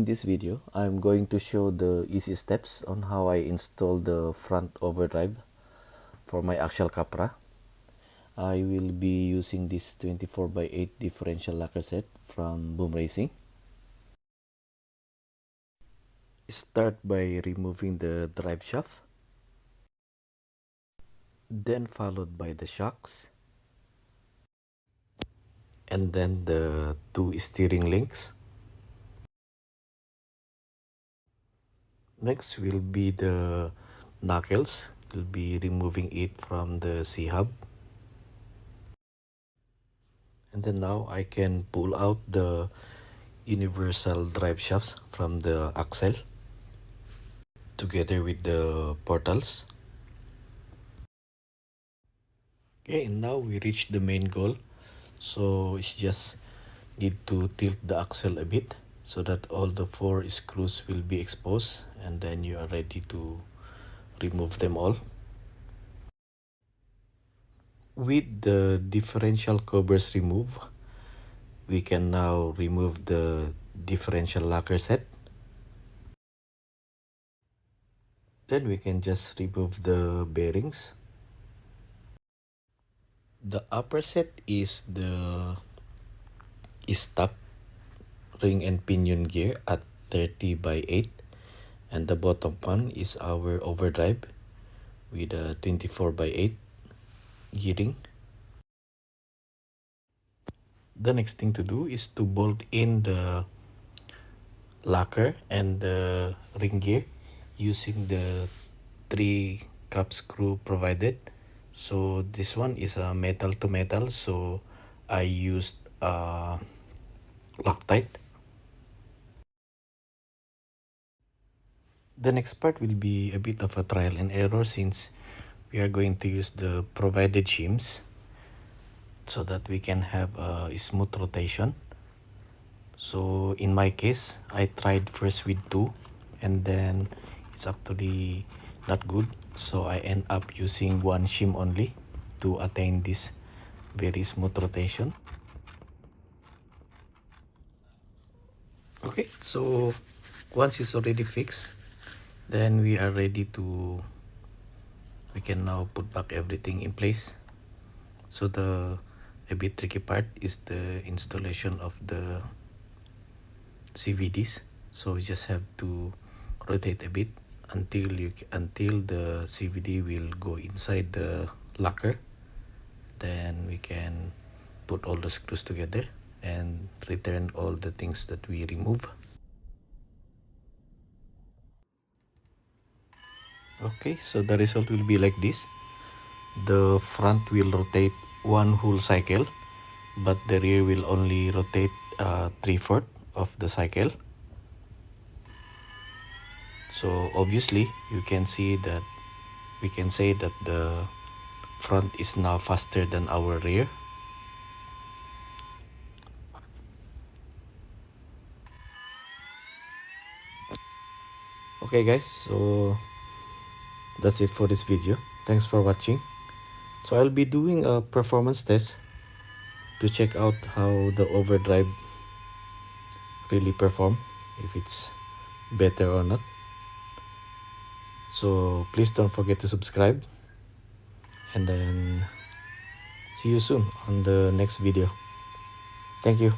In this video, I'm going to show the easy steps on how I install the front overdrive for my Axial Capra. I will be using this 24x8 differential lacquer set from Boom Racing. Start by removing the drive shaft, then followed by the shocks, and then the two steering links. Next will be the knuckles. We'll be removing it from the C-hub. And then now I can pull out the universal drive shafts from the axle together with the portals. Okay, and now we reach the main goal. So it's just need to tilt the axle a bit so that all the 4 screws will be exposed, and then you are ready to remove them all. With the differential covers removed, we can now remove the differential lacquer set. Then we can just remove the bearings. The upper set is the stop ring and pinion gear at 30x8, and the bottom one is our overdrive with a 24x8 gearing. The next thing to do is to bolt in the lacquer and the ring gear using the 3 cap screw provided. So this one is a metal to metal, so I used Loctite. The next part will be a bit of a trial and error, since we are going to use the provided shims so that we can have a smooth rotation. So in my case, I tried first with 2, and then it's actually not good, so I end up using 1 shim only to attain this very smooth rotation. Okay, so once it's already fixed, then we are ready to, we can now put back everything in place. So the a bit tricky part is the installation of the Cvds. So we just have to rotate a bit until the Cvd will go inside the lacquer. Then we can put all the screws together and return all the things that we remove. Okay, so the result will be like this. The front will rotate 1 whole cycle, but the rear will only rotate 3/4 of the cycle. So obviously you can see that we can say that the front is now faster than our rear. Okay guys, so that's it for this video. Thanks for watching. So I'll be doing a performance test to check out how the overdrive really perform, if it's better or not. So please don't forget to subscribe, and then see you soon on the next video. Thank you.